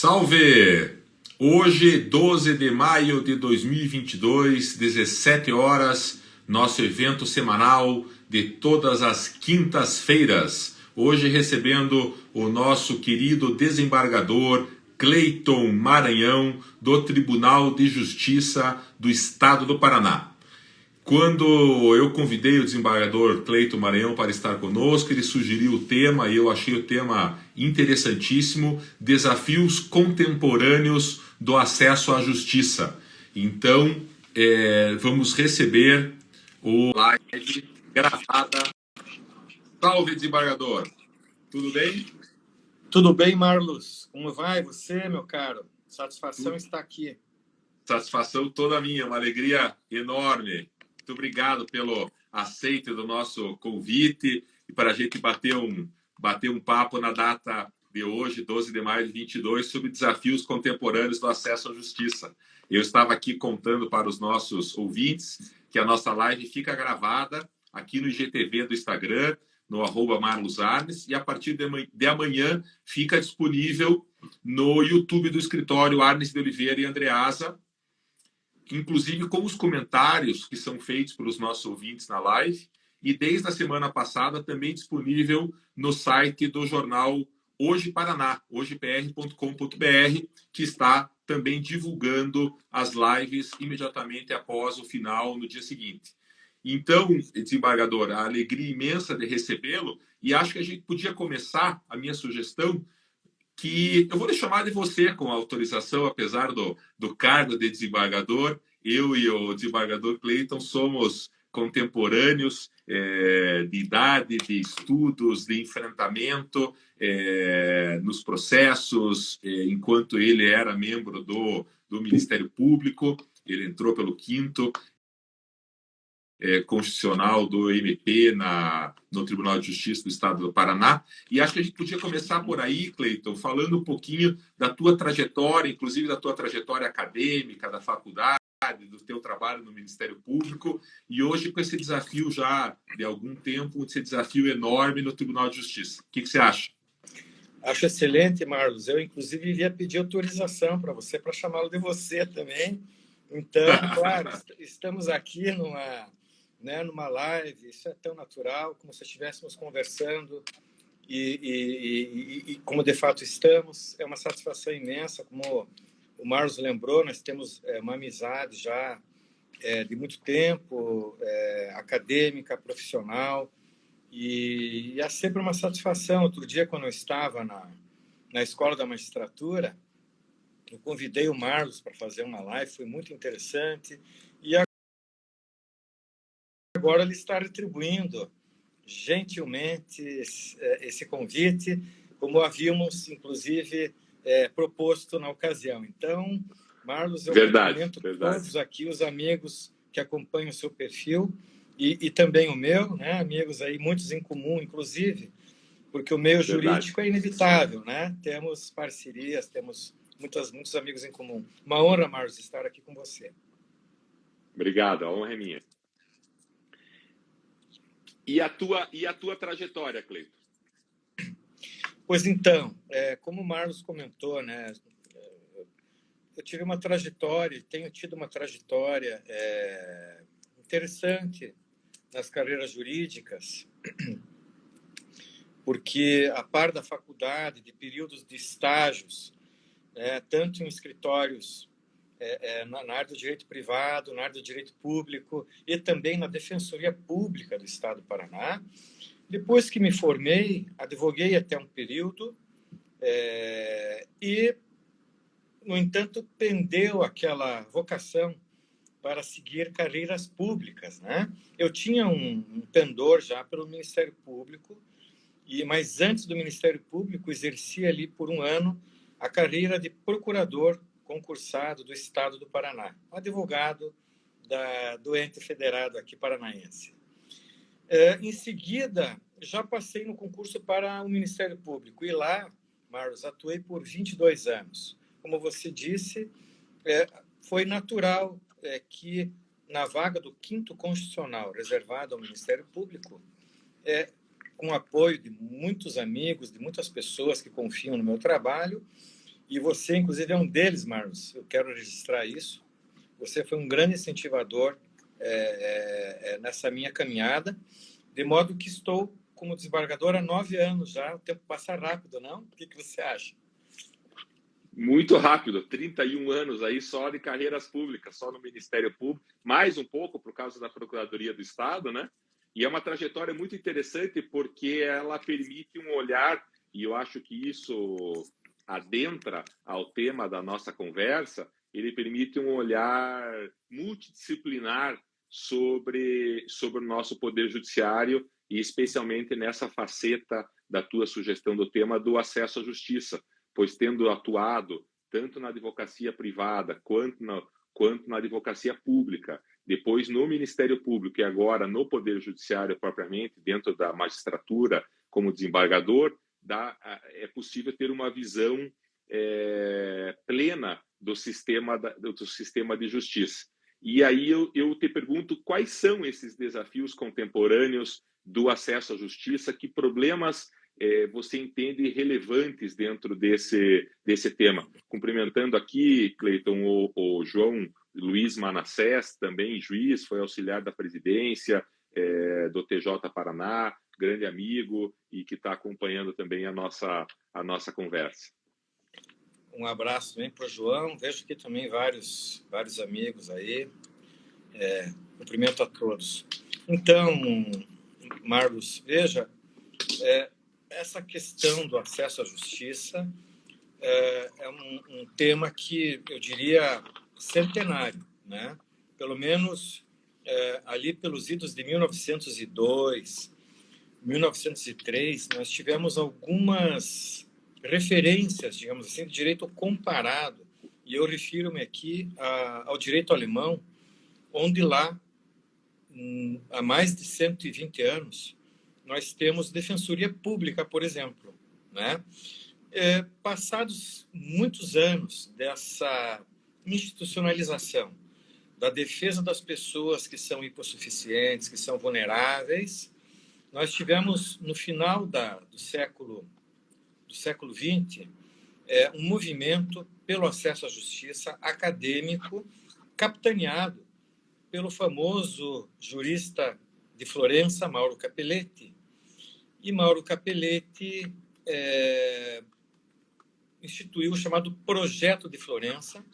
Salve! Hoje, 12 de maio de 2022, 17 horas, nosso evento semanal de todas as quintas-feiras. Hoje recebendo o nosso querido desembargador Cleiton Maranhão, do Tribunal de Justiça do Estado do Paraná. Quando eu convidei o desembargador Cleiton Maranhão para estar conosco, ele sugeriu o tema e eu achei o tema interessantíssimo: desafios contemporâneos do acesso à justiça. Então, vamos receber o live gravada. Salve, desembargador! Tudo bem? Tudo bem, Marlos? Como vai você, meu caro? Satisfação estar aqui. Satisfação toda minha, uma alegria enorme. Muito obrigado pelo aceite do nosso convite e para a gente bater um papo na data de hoje, 12 de maio de 22, sobre desafios contemporâneos do acesso à justiça. Eu estava aqui contando para os nossos ouvintes que a nossa live fica gravada aqui no IGTV do Instagram, no @marlosarnes, e a partir de amanhã fica disponível no YouTube do escritório Arnes de Oliveira e Andreasa, inclusive com os comentários que são feitos pelos nossos ouvintes na live, e desde a semana passada também disponível no site do jornal Hoje Paraná, hojepr.com.br, que está também divulgando as lives imediatamente após o final, no dia seguinte. Então, desembargador, a alegria imensa de recebê-lo, e acho que a gente podia começar, a minha sugestão, que eu vou lhe chamar de você com autorização, apesar do cargo de desembargador. Eu e o desembargador Cleiton somos contemporâneos de idade, de estudos, de enfrentamento nos processos, enquanto ele era membro do Ministério Público. Ele entrou pelo 5º constitucional do MP no Tribunal de Justiça do Estado do Paraná. E acho que a gente podia começar por aí, Cleiton, falando um pouquinho da tua trajetória, inclusive da tua trajetória acadêmica, da faculdade, do teu trabalho no Ministério Público, e hoje com esse desafio já de algum tempo, esse desafio enorme no Tribunal de Justiça. O que você acha? Acho excelente, Marlos. Eu, inclusive, iria pedir autorização para você, para chamá-lo de você também. Então, claro, estamos aqui numa live, isso é tão natural, como se estivéssemos conversando, e como de fato estamos. É uma satisfação imensa, como o Marlos lembrou, nós temos uma amizade já de muito tempo, acadêmica, profissional, e é sempre uma satisfação. Outro dia, quando eu estava na Escola da Magistratura, eu convidei o Marlos para fazer uma live, foi muito interessante, e agora ele está retribuindo gentilmente esse convite, como havíamos, inclusive, proposto na ocasião. Então, Marlos, eu cumprimento todos aqui, os amigos que acompanham o seu perfil, e também o meu, né? Amigos aí, muitos em comum, inclusive, porque o meio jurídico é inevitável, né? Temos parcerias, temos muitos amigos em comum. Uma honra, Marlos, estar aqui com você. Obrigado, a honra é minha. E a tua trajetória, Cleiton? Pois então, como o Marlos comentou, né? Eu tive uma trajetória, tenho tido uma trajetória interessante nas carreiras jurídicas, porque, a par da faculdade, de períodos de estágios, tanto em escritórios na área do direito privado, na área do direito público e também na Defensoria Pública do Estado do Paraná. Depois que me formei, advoguei até um período e, no entanto, pendeu aquela vocação para seguir carreiras públicas, né? Eu tinha um pendor já pelo Ministério Público, mas antes do Ministério Público exerci ali por um ano a carreira de procurador concursado do Estado do Paraná, advogado do ente federado aqui paranaense. Em seguida, já passei no concurso para o Ministério Público, e lá, Marlos, atuei por 22 anos. Como você disse, foi natural que, na vaga do 5º Constitucional, reservado ao Ministério Público, com o apoio de muitos amigos, de muitas pessoas que confiam no meu trabalho, E você, inclusive, é um deles, Marlos. Eu quero registrar isso. Você foi um grande incentivador nessa minha caminhada, de modo que estou como desembargador há 9 anos já. O tempo passa rápido, não? O que você acha? Muito rápido, 31 anos aí só de carreiras públicas, só no Ministério Público, mais um pouco por causa da Procuradoria do Estado, né? E é uma trajetória muito interessante porque ela permite um olhar, e eu acho que isso adentra ao tema da nossa conversa, ele permite um olhar multidisciplinar sobre o nosso Poder Judiciário e especialmente nessa faceta da tua sugestão do tema do acesso à justiça, pois tendo atuado tanto na advocacia privada quanto na advocacia pública, depois no Ministério Público e agora no Poder Judiciário propriamente, dentro da magistratura, como desembargador, é possível ter uma visão plena do sistema de justiça. E aí eu te pergunto quais são esses desafios contemporâneos do acesso à justiça, que problemas você entende relevantes dentro desse tema? Cumprimentando aqui, Cleiton, o João Luiz Manassés, também juiz, foi auxiliar da presidência do TJ Paraná, grande amigo e que está acompanhando também a nossa conversa. Um abraço também para o João. Vejo aqui também vários amigos aí. Cumprimento a todos. Então, Marlos, veja, essa questão do acesso à justiça é um tema que eu diria centenário, né? Pelo menos ali pelos idos de 1902, 1903, nós tivemos algumas referências, digamos assim, de direito comparado, e eu refiro-me aqui ao direito alemão, onde lá, há mais de 120 anos, nós temos defensoria pública, por exemplo, né? Passados muitos anos dessa institucionalização da defesa das pessoas que são hipossuficientes, que são vulneráveis, nós tivemos, no final do século XX, um movimento pelo acesso à justiça acadêmico, capitaneado pelo famoso jurista de Florença, Mauro Capelletti. E Mauro Capelletti instituiu o chamado Projeto de Florença,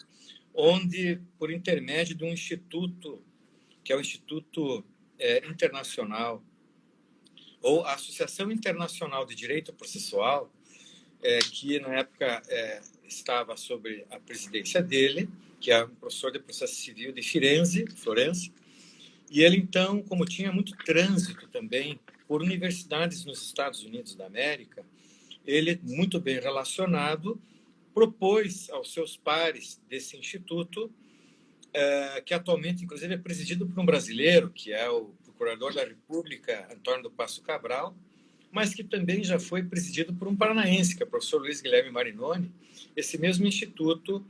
onde, por intermédio de um instituto, que é o Instituto Internacional, ou a Associação Internacional de Direito Processual, que na época estava sob a presidência dele, que é um professor de processo civil de Firenze, Florença, e ele, então, como tinha muito trânsito também por universidades nos Estados Unidos da América, ele, muito bem relacionado, propôs aos seus pares desse instituto, que atualmente, inclusive, é presidido por um brasileiro, que é o procurador da República, Antônio do Passo Cabral, mas que também já foi presidido por um paranaense, que é o professor Luiz Guilherme Marinoni, esse mesmo instituto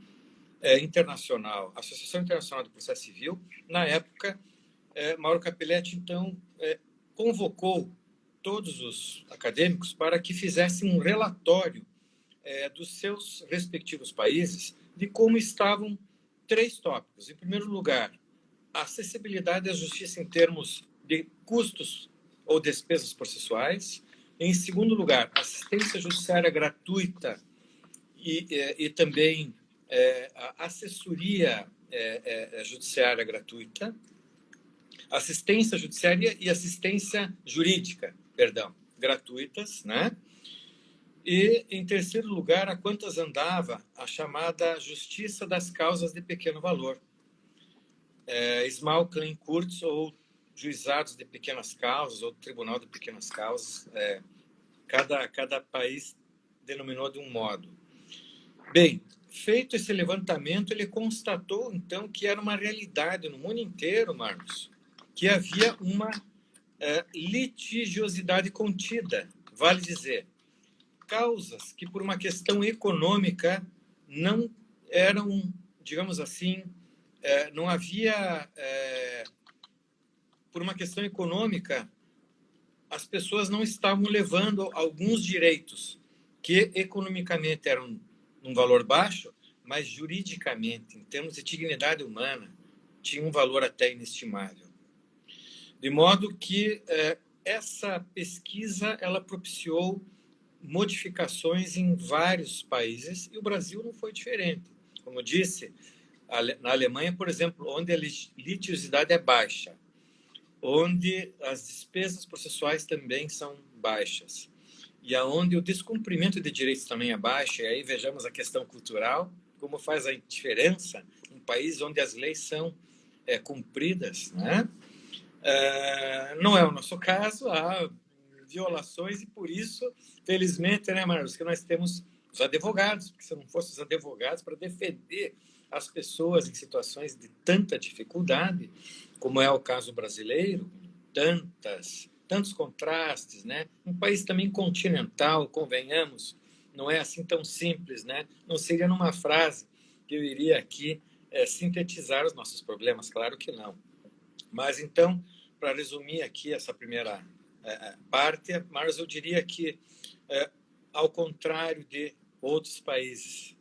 internacional, Associação Internacional de Processo Civil. Na época, Mauro Capelletti, então, convocou todos os acadêmicos para que fizessem um relatório dos seus respectivos países de como estavam 3 tópicos. Em primeiro lugar, a acessibilidade à justiça em termos de custos ou despesas processuais. Em segundo lugar, assistência judiciária gratuita e também a assessoria judiciária gratuita, assistência judiciária e assistência jurídica, gratuitas, né? E, em terceiro lugar, a quantas andava a chamada justiça das causas de pequeno valor, small claim courts, ou juizados de pequenas causas, ou tribunal de pequenas causas. Cada país denominou de um modo. Bem, feito esse levantamento, ele constatou, então, que era uma realidade no mundo inteiro, Marcos, que havia uma litigiosidade contida, vale dizer, causas que, por uma questão econômica, não eram, digamos assim, não havia, por uma questão econômica, as pessoas não estavam levando alguns direitos que economicamente eram num valor baixo, mas juridicamente, em termos de dignidade humana, tinha um valor até inestimável. De modo que essa pesquisa ela propiciou modificações em vários países e o Brasil não foi diferente. Como eu disse, na Alemanha, por exemplo, onde a litigiosidade é baixa, onde as despesas processuais também são baixas, e aonde o descumprimento de direitos também é baixo, e aí vejamos a questão cultural, como faz a diferença em um país onde as leis são cumpridas, né? Não é o nosso caso, há violações, e por isso, felizmente, né, Marcos, que nós temos os advogados, porque se não fossem os advogados para defender as pessoas em situações de tanta dificuldade, como é o caso brasileiro, tantos contrastes, né? Um país também continental, convenhamos, não é assim tão simples, né? Não seria numa frase que eu iria aqui sintetizar os nossos problemas, claro que não. Mas então, para resumir aqui essa primeira parte, mas eu diria que, ao contrário de outros países,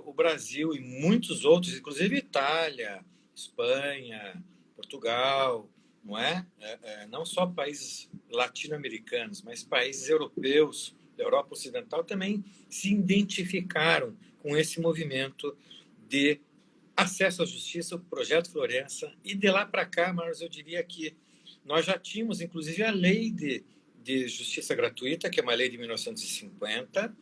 o Brasil e muitos outros, inclusive Itália, Espanha, Portugal, não é? Não só países latino-americanos, mas países europeus, da Europa Ocidental, também se identificaram com esse movimento de acesso à justiça, o Projeto Florença, e de lá para cá, mas eu diria que nós já tínhamos, inclusive, a lei de justiça gratuita, que é uma lei de 1950,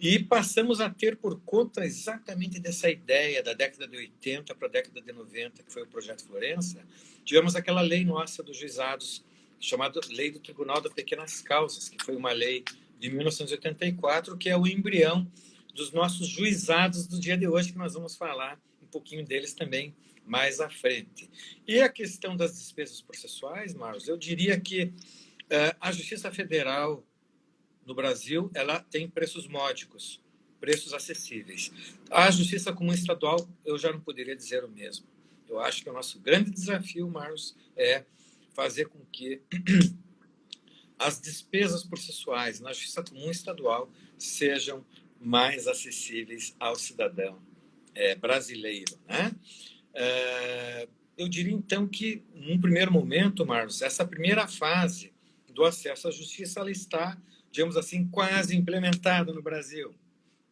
e passamos a ter, por conta exatamente dessa ideia da década de 80 para a década de 90, que foi o Projeto Florença, tivemos aquela lei nossa dos juizados, chamada Lei do Tribunal das Pequenas Causas, que foi uma lei de 1984, que é o embrião dos nossos juizados do dia de hoje, que nós vamos falar um pouquinho deles também mais à frente. E a questão das despesas processuais, Marcos, eu diria que a Justiça Federal no Brasil, ela tem preços módicos, preços acessíveis. A Justiça Comum Estadual, eu já não poderia dizer o mesmo. Eu acho que o nosso grande desafio, Marcos, é fazer com que as despesas processuais na Justiça Comum Estadual sejam mais acessíveis ao cidadão brasileiro, né? Eu diria, então, que, num primeiro momento, Marcos, essa primeira fase do acesso à justiça, ela está, digamos assim, quase implementada no Brasil.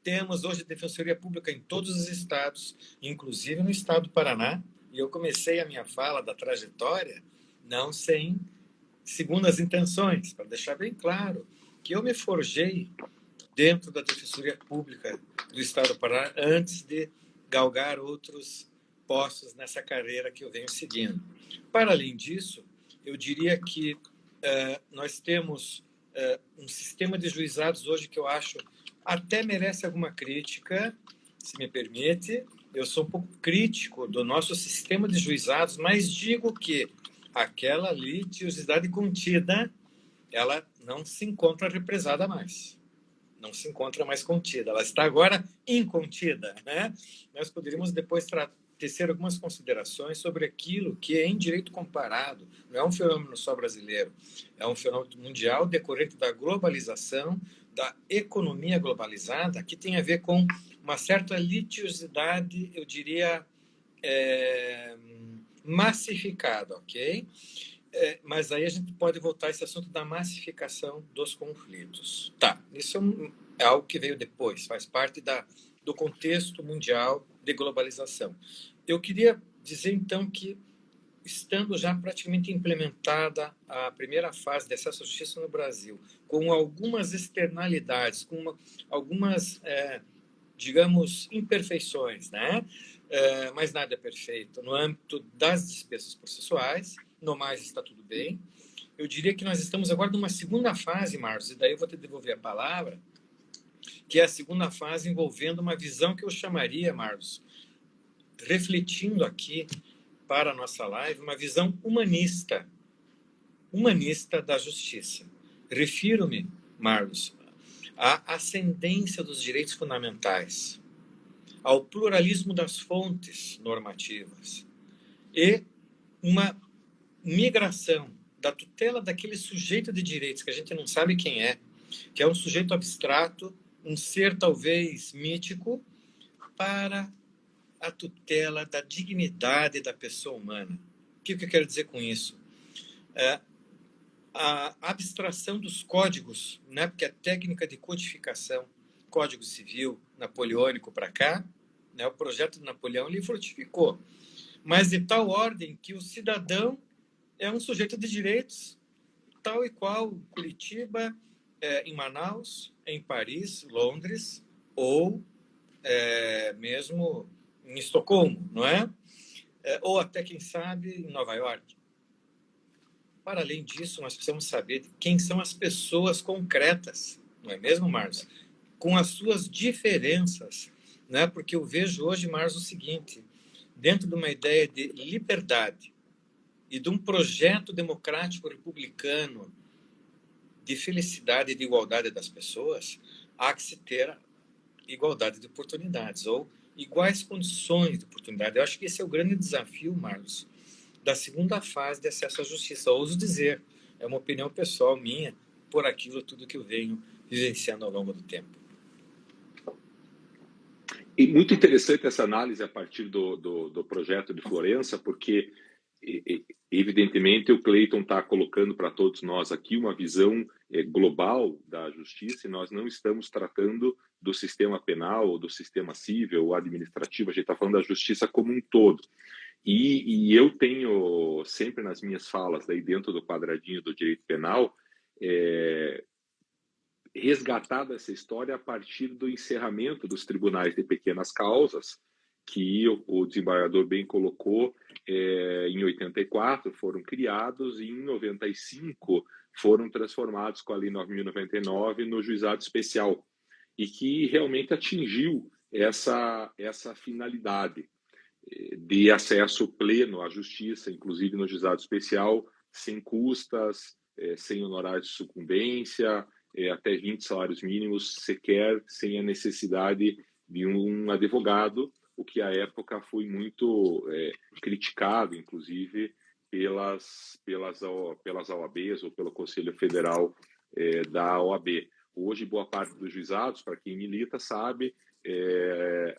Temos hoje defensoria pública em todos os estados, inclusive no estado do Paraná, e eu comecei a minha fala da trajetória não sem segundas intenções, para deixar bem claro que eu me forjei dentro da defensoria pública do estado do Paraná antes de galgar outros postos nessa carreira que eu venho seguindo. Para além disso, eu diria que nós temos um sistema de juizados hoje que eu acho até merece alguma crítica, se me permite. Eu sou um pouco crítico do nosso sistema de juizados, mas digo que aquela litigiosidade contida, ela não se encontra represada mais. Não se encontra mais contida. Ela está agora incontida, né? Nós poderíamos depois tecer algumas considerações sobre aquilo que é em direito comparado. Não é um fenômeno só brasileiro, é um fenômeno mundial decorrente da globalização, da economia globalizada, que tem a ver com uma certa litigiosidade, eu diria, massificada, ok? Mas aí a gente pode voltar a esse assunto da massificação dos conflitos. Tá, isso é algo que veio depois, faz parte do contexto mundial de globalização. Eu queria dizer, então, que, estando já praticamente implementada a primeira fase de acesso à justiça no Brasil, com algumas externalidades, com algumas, digamos, imperfeições, né? Mas nada é perfeito. No âmbito das despesas processuais, no mais está tudo bem. Eu diria que nós estamos agora numa segunda fase, Marcos, e daí eu vou te devolver a palavra, que é a segunda fase envolvendo uma visão que eu chamaria, Marcos, refletindo aqui para a nossa live, uma visão humanista da justiça. Refiro-me, Marcos, à ascendência dos direitos fundamentais, ao pluralismo das fontes normativas e uma migração da tutela daquele sujeito de direitos que a gente não sabe quem é, que é um sujeito abstrato, um ser talvez mítico para a tutela da dignidade da pessoa humana. O que eu quero dizer com isso? A abstração dos códigos, né? Porque a técnica de codificação, Código Civil napoleônico para cá, né? O projeto de Napoleão ele frutificou, mas de tal ordem que o cidadão é um sujeito de direitos, tal e qual Curitiba, em Manaus, em Paris, Londres, ou mesmo em Estocolmo, não é? Ou até, quem sabe, em Nova York. Para além disso, nós precisamos saber quem são as pessoas concretas, não é mesmo, Marcos? Com as suas diferenças, né? Porque eu vejo hoje, Marcos, o seguinte, dentro de uma ideia de liberdade e de um projeto democrático republicano de felicidade e de igualdade das pessoas, há que se ter igualdade de oportunidades, ou iguais condições de oportunidade. Eu acho que esse é o grande desafio, Marcos, da segunda fase de acesso à justiça. Ouso dizer, é uma opinião pessoal minha, por aquilo tudo que eu venho vivenciando ao longo do tempo. E muito interessante essa análise a partir do projeto de Florença, porque, evidentemente, o Clayton está colocando para todos nós aqui uma visão global da justiça, e nós não estamos tratando do sistema penal, ou do sistema civil ou administrativo, a gente está falando da justiça como um todo. E eu tenho sempre nas minhas falas, daí dentro do quadradinho do direito penal, resgatado essa história a partir do encerramento dos tribunais de pequenas causas, que o desembargador bem colocou, em 84 foram criados e em 95 foram transformados com a Lei 9.099 no juizado especial, e que realmente atingiu essa finalidade de acesso pleno à justiça, inclusive no juizado especial, sem custas, sem honorários de sucumbência, até 20 salários mínimos, sequer sem a necessidade de um advogado, o que à época foi muito criticado, inclusive, pelas OABs ou pelo Conselho Federal da OAB. Hoje, boa parte dos juizados, para quem milita, sabe,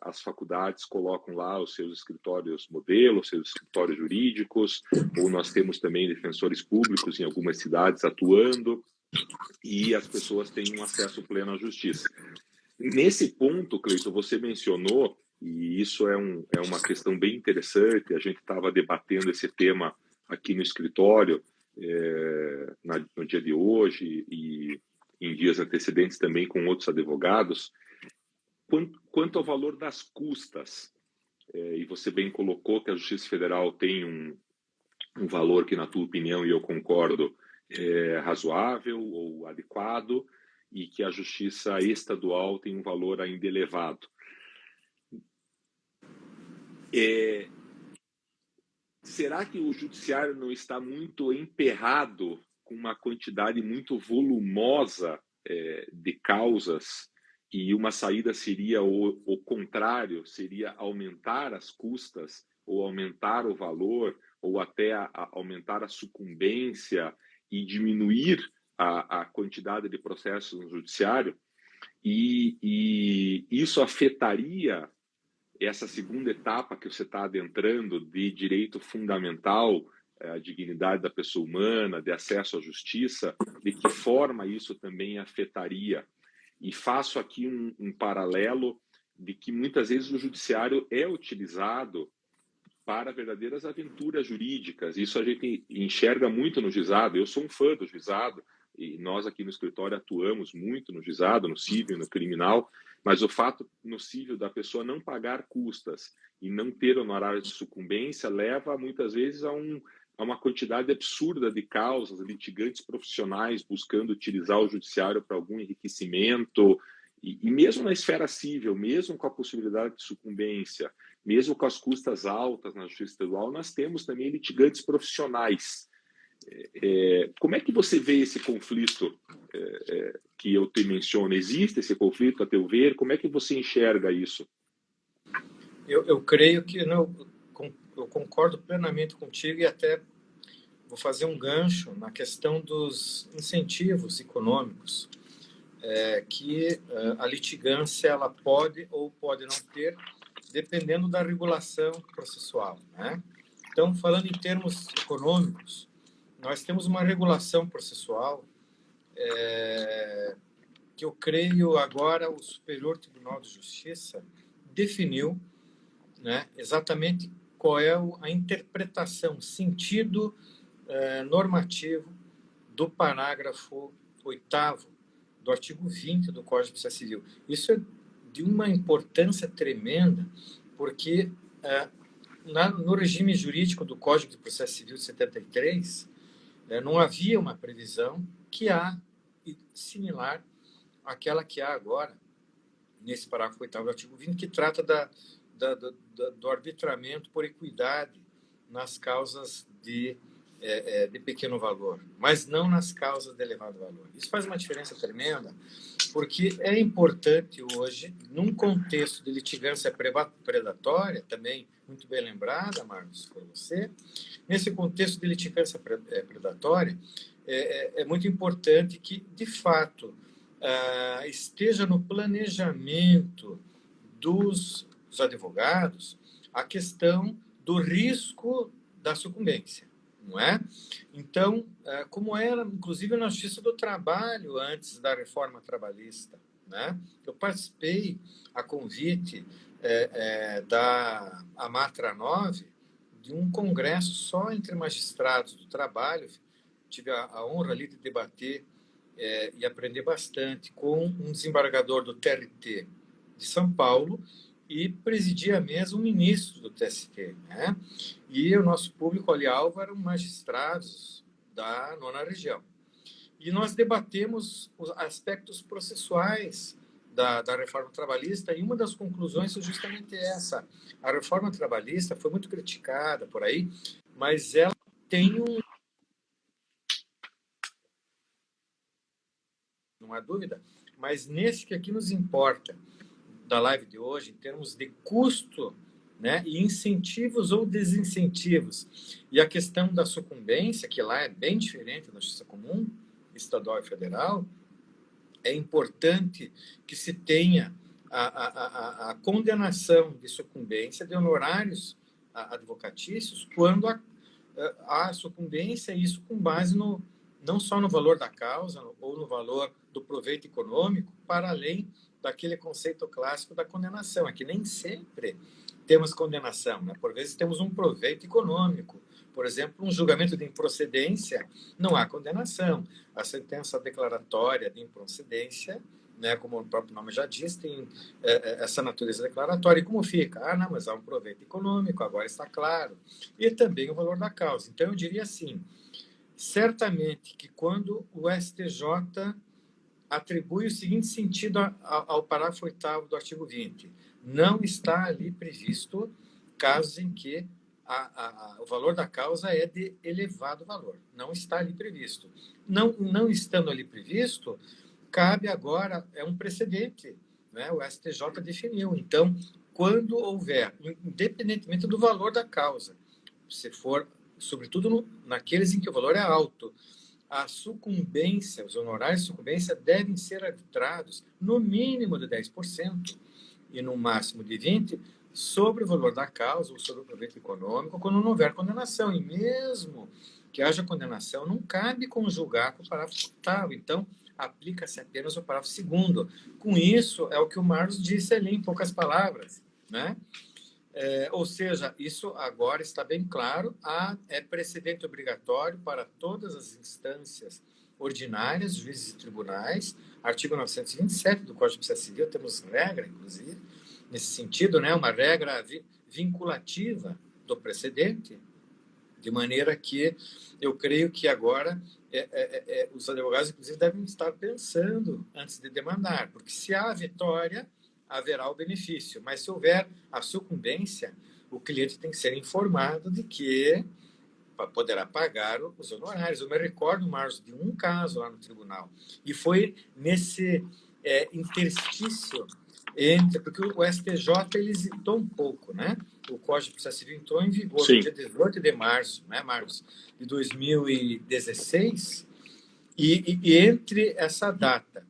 as faculdades colocam lá os seus escritórios modelo, os seus escritórios jurídicos, ou nós temos também defensores públicos em algumas cidades atuando, e as pessoas têm um acesso pleno à justiça. Nesse ponto, Cleiton, você mencionou, e isso é uma questão bem interessante, a gente estava debatendo esse tema aqui no escritório no dia de hoje e em dias antecedentes também com outros advogados, quanto ao valor das custas, e você bem colocou que a Justiça Federal tem um valor que, na tua opinião, e eu concordo, é razoável ou adequado, e que a Justiça Estadual tem um valor ainda elevado. Será que o Judiciário não está muito emperrado com uma quantidade muito volumosa de causas, e uma saída seria o contrário, seria aumentar as custas, ou aumentar o valor, ou até aumentar a sucumbência e diminuir a quantidade de processos no judiciário? E isso afetaria essa segunda etapa que você está adentrando de direito fundamental, a dignidade da pessoa humana, de acesso à justiça, de que forma isso também afetaria? E faço aqui um paralelo de que muitas vezes o judiciário é utilizado para verdadeiras aventuras jurídicas. Isso a gente enxerga muito no juizado. Eu sou um fã do juizado, e nós aqui no escritório atuamos muito no juizado, no civil, no criminal, mas o fato no civil da pessoa não pagar custas e não ter honorário de sucumbência leva muitas vezes a uma quantidade absurda de causas, litigantes profissionais buscando utilizar o judiciário para algum enriquecimento, e mesmo na esfera civil, mesmo com a possibilidade de sucumbência, mesmo com as custas altas na justiça estadual, nós temos também litigantes profissionais. Como é que você vê esse conflito que eu te menciono? Existe esse conflito, a teu ver? Como é que você enxerga isso? Eu creio que eu concordo plenamente contigo, e até vou fazer um gancho na questão dos incentivos econômicos, que a litigância ela pode ou pode não ter, dependendo da regulação processual, né? Então, falando em termos econômicos, nós temos uma regulação processual que eu creio agora o Superior Tribunal de Justiça definiu, né, exatamente qual é a interpretação, sentido normativo do parágrafo 8º do artigo 20 do Código de Processo Civil. Isso é de uma importância tremenda, porque no regime jurídico do Código de Processo Civil de 73, não havia uma previsão que há similar àquela que há agora, nesse parágrafo 8º do artigo 20, que trata do arbitramento por equidade nas causas de pequeno valor, mas não nas causas de elevado valor. Isso faz uma diferença tremenda, porque é importante hoje, num contexto de litigância predatória, também muito bem lembrada, Marcos, por você, nesse contexto de litigância predatória, é muito importante que, de fato, esteja no planejamento dos advogados a questão do risco da sucumbência, não é? Então, como era, inclusive, na Justiça do Trabalho antes da reforma trabalhista, né? Eu participei, a convite da Amatra 9, de um congresso só entre magistrados do trabalho. Tive a honra ali de debater e aprender bastante com um desembargador do TRT de São Paulo e presidia mesmo um ministro do TST, né? E o nosso público-alvo eram magistrados da 9ª Região. E nós debatemos os aspectos processuais da reforma trabalhista, e uma das conclusões é justamente essa. A reforma trabalhista foi muito criticada por aí, mas ela tem não há dúvida, mas nesse que aqui nos importa, da live de hoje, em termos de custo, né, e incentivos ou desincentivos, e a questão da sucumbência, que lá é bem diferente da justiça comum, estadual e federal, é importante que se tenha a condenação de sucumbência de honorários advocatícios quando há sucumbência, isso com base não só no valor da causa ou no valor do proveito econômico, para além daquele conceito clássico da condenação. Aqui nem sempre temos condenação, né? Por vezes temos um proveito econômico. Por exemplo, um julgamento de improcedência, não há condenação. A sentença declaratória de improcedência, né, como o próprio nome já diz, tem essa natureza declaratória. E como fica? Não, mas há um proveito econômico, agora está claro. E também o valor da causa. Então, eu diria assim, certamente que quando o STJ atribui o seguinte sentido ao parágrafo 8º do artigo 20, não está ali previsto casos em que o valor da causa é de elevado valor. Não está ali previsto. Não estando ali previsto, cabe agora, é um precedente, né? O STJ definiu. Então, quando houver, independentemente do valor da causa, se for, sobretudo naqueles em que o valor é alto, a sucumbência, os honorários de sucumbência devem ser arbitrados no mínimo de 10% e no máximo de 20% sobre o valor da causa ou sobre o proveito econômico, quando não houver condenação. E mesmo que haja condenação, não cabe conjugar com o parágrafo 8º. Então, aplica-se apenas o parágrafo 2º. Com isso, é o que o Marlos disse ali, em poucas palavras, né? Ou seja, isso agora está bem claro, é precedente obrigatório para todas as instâncias ordinárias, juízes e tribunais, artigo 927 do Código de Processo Civil, temos regra, inclusive, nesse sentido, né, uma regra vinculativa do precedente, de maneira que eu creio que agora os advogados, inclusive, devem estar pensando antes de demandar, porque se há vitória, haverá o benefício, mas se houver a sucumbência, o cliente tem que ser informado de que poderá pagar os honorários. Eu me recordo, Marcos, de um caso lá no tribunal, e foi nesse interstício porque o STJ ele hesitou um pouco, né? O Código de Processo Civil entrou em vigor no dia 18 de março, né, Marcos, de 2016, e entre essa data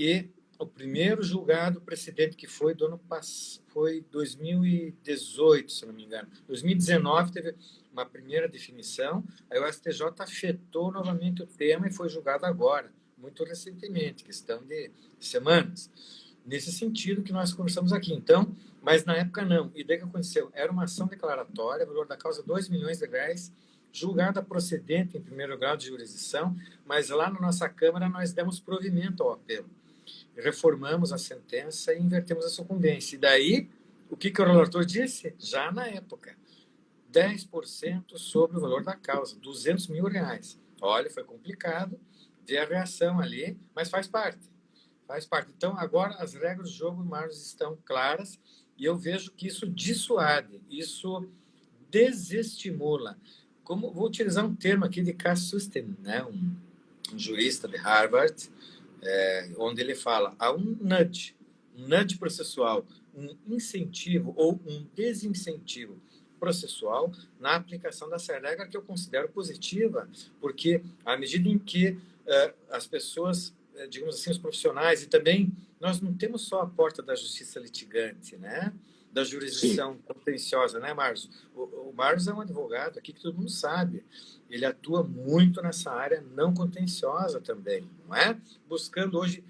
E o primeiro julgado precedente que foi do ano passado, foi 2018, se não me engano. 2019 teve uma primeira definição, aí o STJ afetou novamente o tema e foi julgado agora, muito recentemente, questão de semanas. Nesse sentido que nós conversamos aqui. Então, mas na época não. E daí o que aconteceu? Era uma ação declaratória, valor da causa R$2 milhões, julgada procedente em primeiro grau de jurisdição, mas lá na nossa Câmara nós demos provimento ao apelo. Reformamos a sentença e invertemos a sucumbência. E daí, o que o relator disse? Já na época, 10% sobre o valor da causa, R$200 mil. Olha, foi complicado ver a reação ali, mas faz parte. Faz parte. Então, agora as regras do jogo, Marcos, estão claras e eu vejo que isso dissuade, isso desestimula. Como, vou utilizar um termo aqui de Cass Susten, né? um jurista de Harvard, onde ele fala, há um nudge processual, um incentivo ou um desincentivo processual na aplicação dessa regra que eu considero positiva, porque à medida em que as pessoas, digamos assim, os profissionais, e também nós não temos só a porta da justiça litigante, né? Da jurisdição contenciosa, né, Marcos? O Marcos é um advogado aqui que todo mundo sabe. Ele atua muito nessa área não contenciosa também, não é? Buscando hoje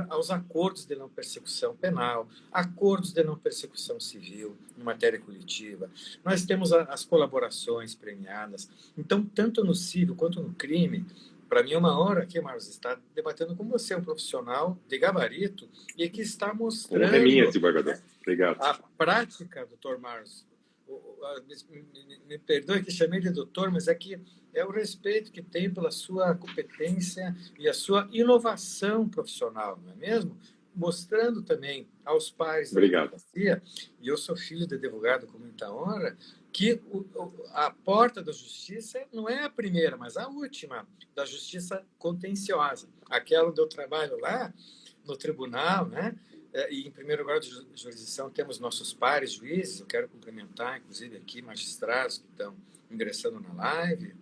aos acordos de não persecução penal, acordos de não persecução civil em matéria coletiva. Nós temos as colaborações premiadas. Então, tanto no civil quanto no crime, para mim é uma honra aqui, Marcos, estar debatendo com você, um profissional de gabarito, e que está mostrando... É minha, desembargador. Obrigado. A prática, doutor Marcos, me perdoe que chamei de doutor, mas é que é o respeito que tem pela sua competência e a sua inovação profissional, não é mesmo? Mostrando também aos pares da advocacia, e eu sou filho de advogado com muita honra, que a porta da justiça não é a primeira, mas a última, da justiça contenciosa. Aquela onde eu trabalho lá, no tribunal, né? E em primeiro grau de jurisdição temos nossos pares juízes, eu quero cumprimentar, inclusive, aqui magistrados que estão ingressando na live,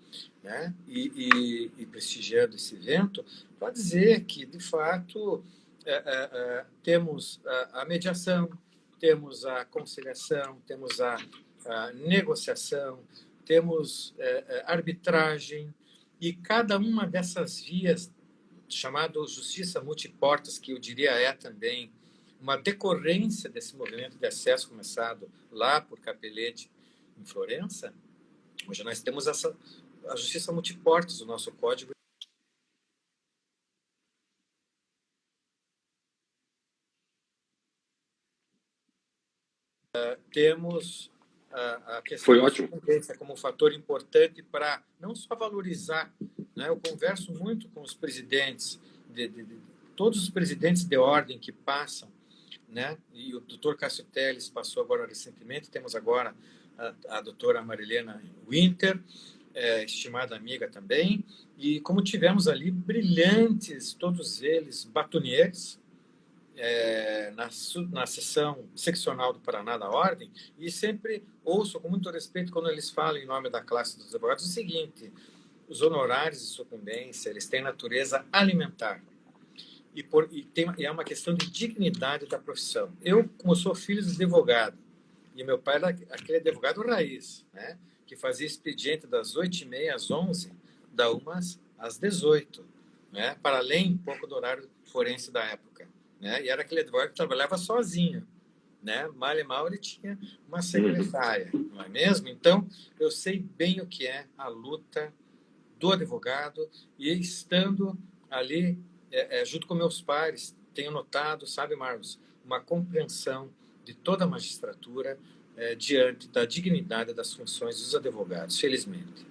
né? e prestigiando esse evento, para dizer que, de fato, temos a mediação, temos a conciliação, temos a negociação, temos arbitragem, e cada uma dessas vias, chamado justiça multiportas, que eu diria também uma decorrência desse movimento de acesso começado lá por Capelletti, em Florença, hoje nós temos a justiça multiportas, o nosso código. Temos a questão da sucumbência como um fator importante para não só valorizar, né? Eu converso muito com os presidentes, todos os presidentes de ordem que passam, né? E o doutor Cássio Telles passou agora recentemente, temos agora a doutora Marilena Winter, estimada amiga também, e como tivemos ali brilhantes, todos eles batoniers, na sessão seccional do Paraná da Ordem, e sempre ouço com muito respeito quando eles falam em nome da classe dos advogados o seguinte: os honorários de sucumbência, eles têm natureza alimentar. E é uma questão de dignidade da profissão. Eu, como sou filho de advogado, e meu pai era aquele advogado raiz, né, que fazia expediente das 8h30 às 11h, da 1h às 18h, né, para além um pouco do horário forense da época. Né, e era aquele advogado que trabalhava sozinho. Né, mal e mal ele tinha uma secretária, não é mesmo? Então, eu sei bem o que é a luta do advogado, e estando ali junto com meus pares, tenho notado, sabe, Marcos, uma compreensão de toda a magistratura diante da dignidade das funções dos advogados, felizmente.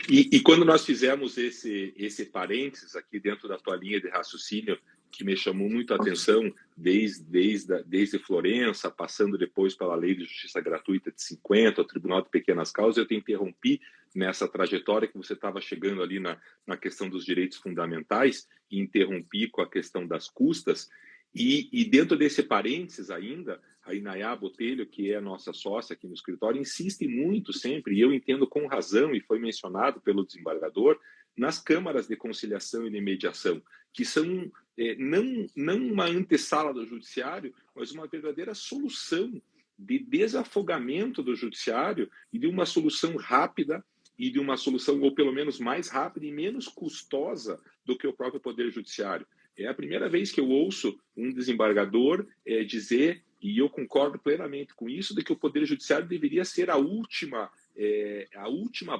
E quando nós fizemos esse parênteses aqui dentro da tua linha de raciocínio, que me chamou muito a atenção, desde Florença, passando depois pela Lei de Justiça Gratuita de 50, o Tribunal de Pequenas Causas, eu te interrompi nessa trajetória que você estava chegando ali na questão dos direitos fundamentais, e interrompi com a questão das custas, e dentro desse parênteses ainda, a Inayá Botelho, que é a nossa sócia aqui no escritório, insiste muito sempre, e eu entendo com razão, e foi mencionado pelo desembargador, nas câmaras de conciliação e de mediação, que são não uma antessala do judiciário, mas uma verdadeira solução de desafogamento do judiciário e de uma solução rápida e de uma solução, ou pelo menos mais rápida e menos custosa do que o próprio Poder Judiciário. É a primeira vez que eu ouço um desembargador dizer, e eu concordo plenamente com isso, de que o Poder Judiciário deveria ser a última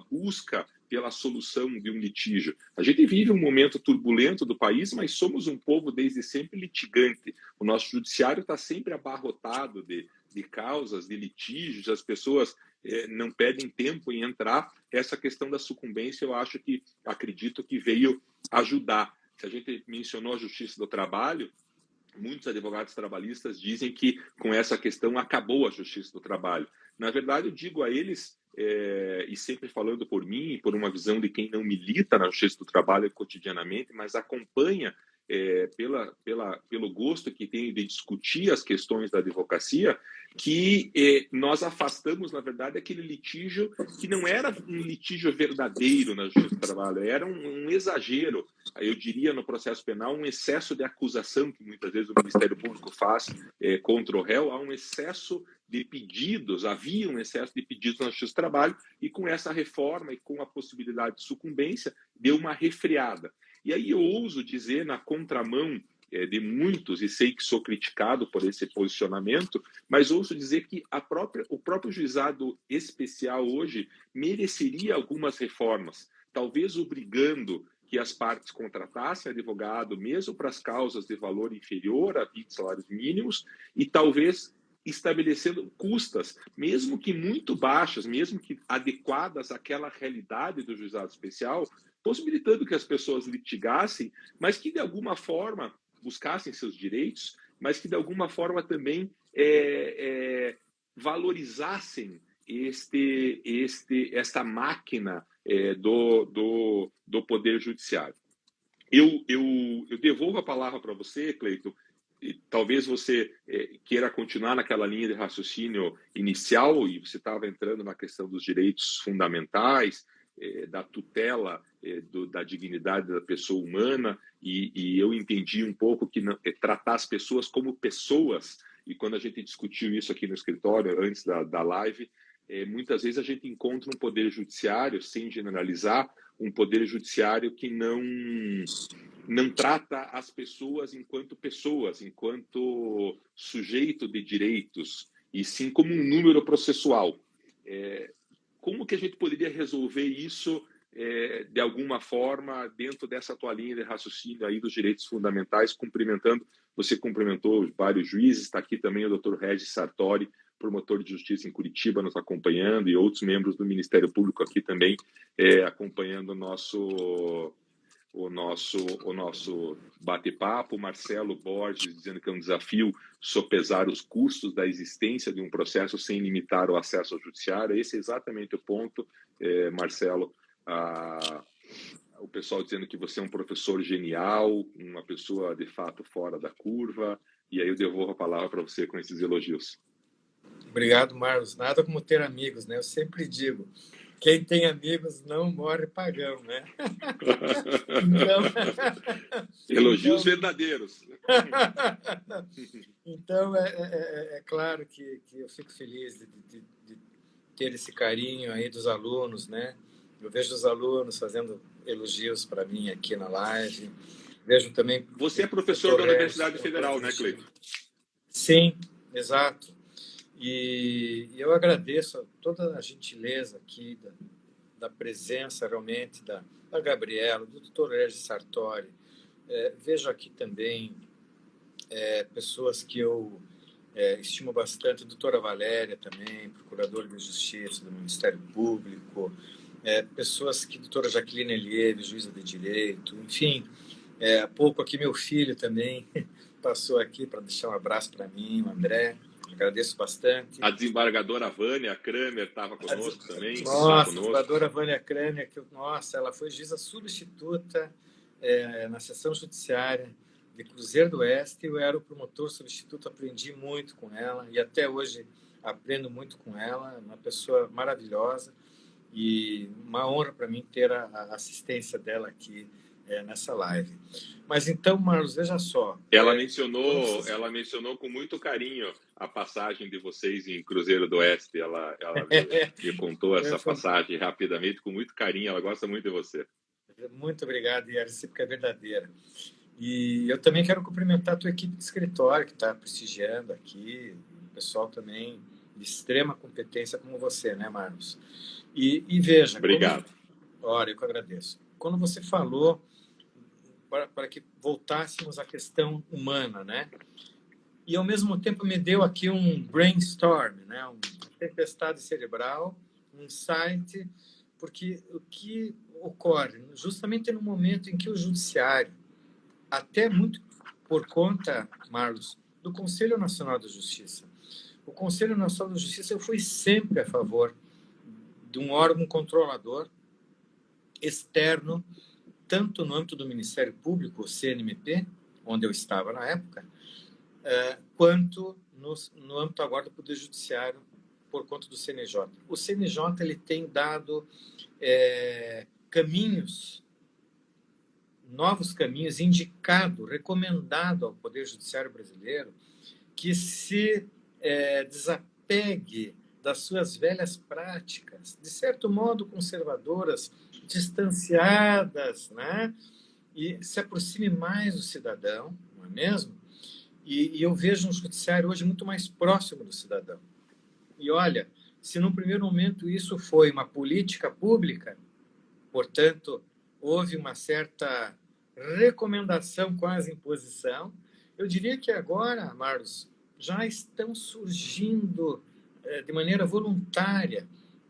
busca pela solução de um litígio. A gente vive um momento turbulento do país, mas somos um povo desde sempre litigante. O nosso judiciário está sempre abarrotado de causas, de litígios, as pessoas não perdem tempo em entrar. Essa questão da sucumbência, eu acredito que veio ajudar. Se a gente mencionou a Justiça do Trabalho, muitos advogados trabalhistas dizem que com essa questão acabou a Justiça do Trabalho. Na verdade, eu digo a eles, e sempre falando por mim, e por uma visão de quem não milita na Justiça do Trabalho cotidianamente, mas acompanha pelo gosto que tem de discutir as questões da advocacia, que nós afastamos, na verdade, aquele litígio que não era um litígio verdadeiro na Justiça do Trabalho, era um exagero, eu diria, no processo penal, um excesso de acusação que muitas vezes o Ministério Público faz contra o réu, há um excesso de pedidos, havia um excesso de pedidos na Justiça do Trabalho, e com essa reforma e com a possibilidade de sucumbência, deu uma refreada. E aí eu ouso dizer, na contramão de muitos, e sei que sou criticado por esse posicionamento, mas ouso dizer que o próprio juizado especial hoje mereceria algumas reformas, talvez obrigando que as partes contratassem advogado, mesmo para as causas de valor inferior a 20 salários mínimos, e talvez estabelecendo custas, mesmo que muito baixas, mesmo que adequadas àquela realidade do juizado especial, possibilitando que as pessoas litigassem, mas que de alguma forma buscassem seus direitos, mas que de alguma forma também valorizassem esta máquina do Poder Judiciário. Eu devolvo a palavra para você, Cleiton, e talvez você queira continuar naquela linha de raciocínio inicial, e você estava entrando na questão dos direitos fundamentais, da tutela da dignidade da pessoa humana, e eu entendi um pouco que tratar as pessoas como pessoas, e quando a gente discutiu isso aqui no escritório, antes da live, muitas vezes a gente encontra um poder judiciário, sem generalizar, um poder judiciário que não trata as pessoas, enquanto sujeito de direitos, e sim como um número processual. Como que a gente poderia resolver isso de alguma forma dentro dessa tua linha de raciocínio aí dos direitos fundamentais, você cumprimentou vários juízes, está aqui também o Dr. Regis Sartori, promotor de justiça em Curitiba, nos acompanhando, e outros membros do Ministério Público aqui também acompanhando o nosso bate-papo. Marcelo Borges dizendo que é um desafio sopesar os custos da existência de um processo sem limitar o acesso ao judiciário. Esse é exatamente o ponto, Marcelo. O pessoal dizendo que você é um professor genial, uma pessoa de fato fora da curva, e aí eu devolvo a palavra para você com esses elogios. Obrigado, Marlos. Nada como ter amigos, né? Eu sempre digo, quem tem amigos não morre pagão, né? Elogios verdadeiros. Então, é claro que eu fico feliz de ter esse carinho aí dos alunos, né? Eu vejo os alunos fazendo elogios para mim aqui na live. Vejo também... Você é professor da Universidade Federal, né, Cleiton? Sim, exato. E eu agradeço toda a gentileza aqui da presença realmente da Gabriela, do Dr. Regis Sartori. Vejo aqui também pessoas que eu estimo bastante, a doutora Valéria também, procuradora de Justiça do Ministério Público, pessoas que, doutora Jaqueline Elieve, juíza de Direito, enfim, há pouco aqui meu filho também passou aqui para deixar um abraço para mim, o André. Agradeço bastante. A desembargadora Vânia Kramer estava conosco também. Nossa, a desembargadora Vânia Kramer, ela foi juíza substituta na seção judiciária de Cruzeiro do Oeste. Eu era o promotor substituto, aprendi muito com ela e até hoje aprendo muito com ela. Uma pessoa maravilhosa. E uma honra para mim ter a assistência dela aqui nessa live. Mas então, Marlos, veja só. Ela mencionou com muito carinho a passagem de vocês em Cruzeiro do Oeste. Ela me contou essa passagem rapidamente, com muito carinho. Ela gosta muito de você. Muito obrigado, e a recíproca é verdadeira. E eu também quero cumprimentar a tua equipe de escritório, que está prestigiando aqui, o pessoal também de extrema competência como você, né, Marlos? E veja... Obrigado. Olha, eu que agradeço. Quando você falou para que voltássemos à questão humana, né? E, ao mesmo tempo, me deu aqui um brainstorm, né? Uma tempestade cerebral, um insight, porque o que ocorre justamente no momento em que o judiciário, até muito por conta, Marlos, do Conselho Nacional da Justiça. O Conselho Nacional da Justiça, eu fui sempre a favor de um órgão controlador externo, tanto no âmbito do Ministério Público, o CNMP, onde eu estava na época, quanto no âmbito agora do Poder Judiciário, por conta do CNJ. O CNJ ele tem dado caminhos, novos caminhos, indicado, recomendado ao Poder Judiciário brasileiro que se desapegue das suas velhas práticas, de certo modo conservadoras, distanciadas, né? E se aproxime mais do cidadão, não é mesmo? E eu vejo um judiciário hoje muito mais próximo do cidadão. E olha, se no primeiro momento isso foi uma política pública, portanto, houve uma certa recomendação, quase imposição, eu diria que agora, Marlos, já estão surgindo de maneira voluntária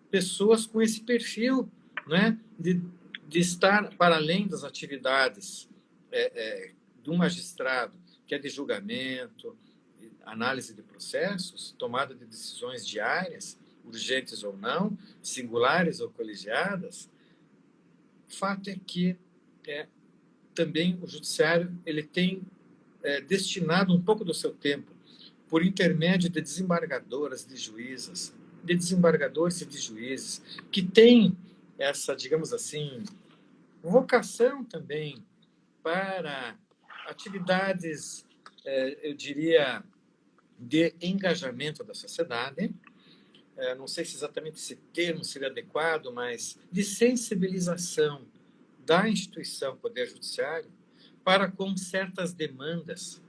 pessoas com esse perfil, né, de estar para além das atividades do magistrado, que é de julgamento, análise de processos, tomada de decisões diárias, urgentes ou não, singulares ou colegiadas. O fato é que também o judiciário ele tem destinado um pouco do seu tempo por intermédio de desembargadoras, de juízas, de desembargadores e de juízes, que têm essa, digamos assim, vocação também para atividades, eu diria, de engajamento da sociedade, não sei se exatamente esse termo seria adequado, mas de sensibilização da instituição Poder Judiciário para com certas demandas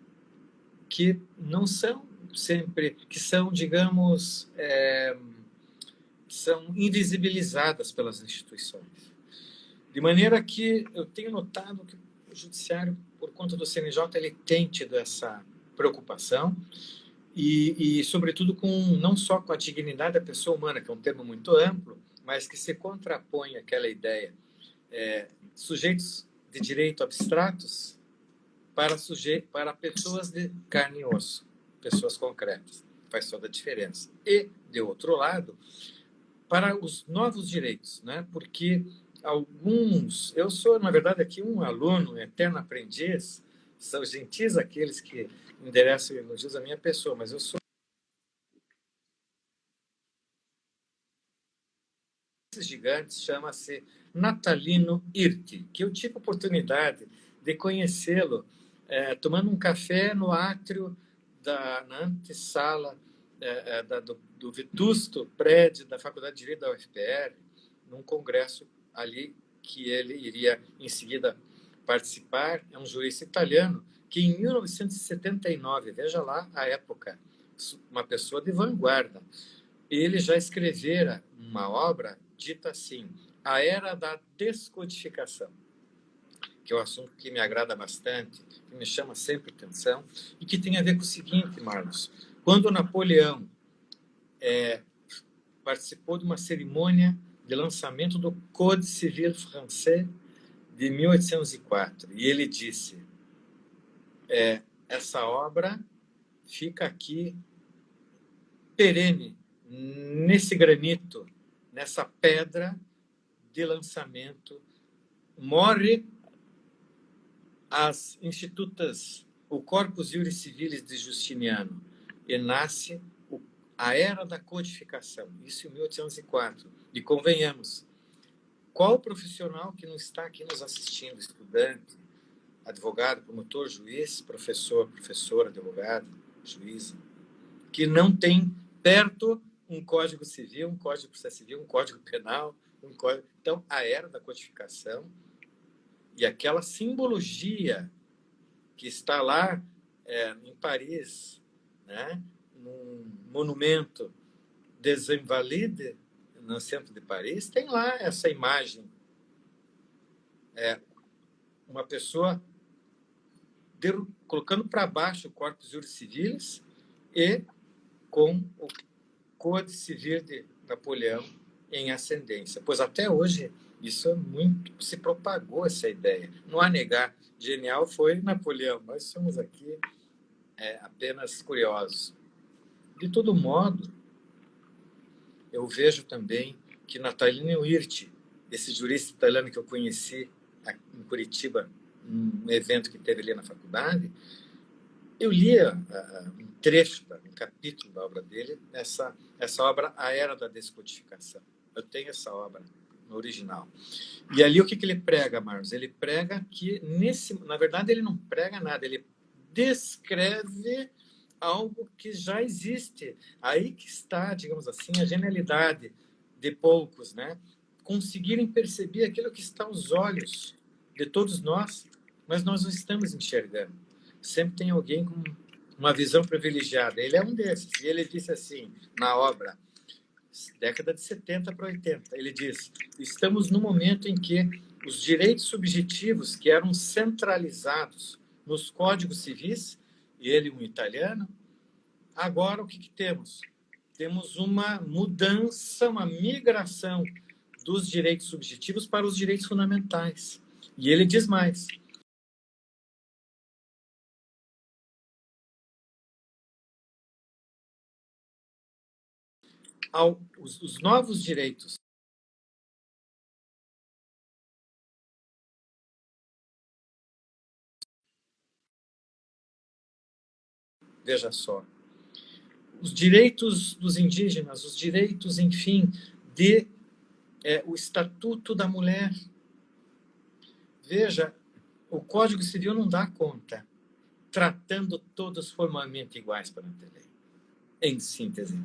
que não são sempre, que são, digamos, são invisibilizadas pelas instituições. De maneira que eu tenho notado que o judiciário, por conta do CNJ, ele tem tido essa preocupação e sobretudo, não só com a dignidade da pessoa humana, que é um termo muito amplo, mas que se contrapõe àquela ideia sujeitos de direito abstratos para pessoas de carne e osso, pessoas concretas. Faz toda a diferença. E, de outro lado, para os novos direitos, né? Porque alguns... Eu sou, na verdade, aqui um aluno, um eterno aprendiz, são gentis aqueles que endereçam elogios à minha pessoa, mas eu sou... Esses gigantes chama-se Natalino Irti, que eu tive a oportunidade de conhecê-lo tomando um café no átrio na antessala do vetusto prédio da Faculdade de Direito da UFPR, num congresso ali que ele iria, em seguida, participar. É um jurista italiano que, em 1979, veja lá a época, uma pessoa de vanguarda, ele já escrevera uma obra dita assim, A Era da Descodificação, que é um assunto que me agrada bastante, que me chama sempre atenção, e que tem a ver com o seguinte, Marlos. Quando Napoleão participou de uma cerimônia de lançamento do Code Civil Français de 1804, e ele disse, essa obra fica aqui perene, nesse granito, nessa pedra de lançamento, morre as institutas, o Corpus Juris Civilis de Justiniano, e nasce a Era da Codificação, isso em 1804. E convenhamos, qual profissional que não está aqui nos assistindo, estudante, advogado, promotor, juiz, professor, professora, advogado, juiz, que não tem perto um Código Civil, um Código de Processo Civil, um Código Penal, um código... Então, a era da codificação e aquela simbologia que está lá em Paris, né, num monumento des Invalides, no centro de Paris, tem lá essa imagem. Uma pessoa colocando para baixo o Corpus Juris Civilis e com o Código Civil de Napoleão em ascendência. Pois até hoje isso muito se propagou, essa ideia. Não há negar, genial foi Napoleão. Nós somos aqui apenas curiosos. De todo modo, eu vejo também que Natalino Hirti, esse jurista italiano que eu conheci em Curitiba, num evento que teve ali na faculdade, eu lia um trecho, um capítulo da obra dele, essa obra, A Era da Descodificação. Eu tenho essa obra no original. E ali o que ele prega, Marcos? Ele prega que, na verdade, ele não prega nada, ele descreve algo que já existe. Aí que está, digamos assim, a genialidade de poucos, né? Conseguirem perceber aquilo que está aos olhos de todos nós, mas nós não estamos enxergando. Sempre tem alguém com uma visão privilegiada. Ele é um desses. E ele disse assim, na obra, década de 70 para 80, ele diz, estamos no momento em que os direitos subjetivos que eram centralizados nos códigos civis, e ele um italiano, agora o que temos? Temos uma mudança, uma migração dos direitos subjetivos para os direitos fundamentais. E ele diz mais. Os novos direitos veja só, os direitos dos indígenas, os direitos, enfim, o Estatuto da Mulher. Veja, o Código Civil não dá conta, tratando todos formalmente iguais perante a lei. Em síntese,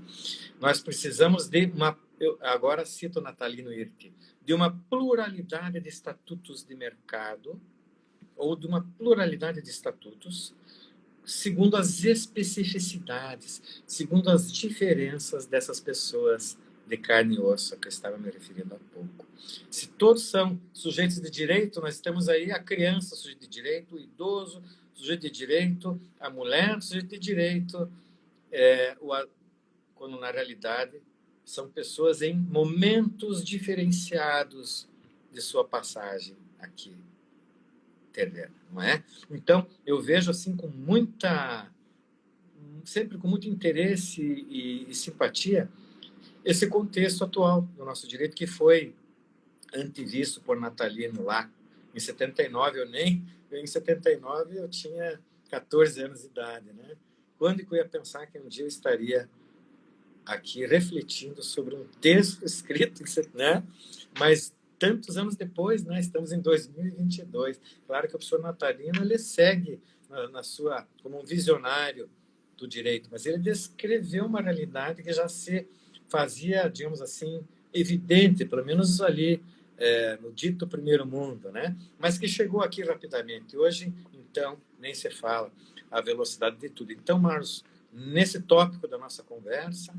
nós precisamos de eu agora cito Natalino Hirti, de uma pluralidade de estatutos de mercado, ou de uma pluralidade de estatutos, segundo as especificidades, segundo as diferenças dessas pessoas de carne e osso, a que eu estava me referindo há pouco. Se todos são sujeitos de direito, nós temos aí a criança, sujeito de direito, o idoso, sujeito de direito, a mulher, sujeito de direito, quando na realidade são pessoas em momentos diferenciados de sua passagem aqui terrena, não é? Então, eu vejo assim sempre com muito interesse e simpatia esse contexto atual do nosso direito, que foi antevisto por Natalino lá em 79. Em 79 eu tinha 14 anos de idade, né? Quando que eu ia pensar que um dia eu estaria aqui refletindo sobre um texto escrito, né? Mas tantos anos depois, né? Estamos em 2022. Claro que o professor Natalino ele segue como um visionário do direito, mas ele descreveu uma realidade que já se fazia, digamos assim, evidente, pelo menos ali no dito primeiro mundo, né? Mas que chegou aqui rapidamente. Hoje, então, nem se fala a velocidade de tudo. Então, Marcos, nesse tópico da nossa conversa,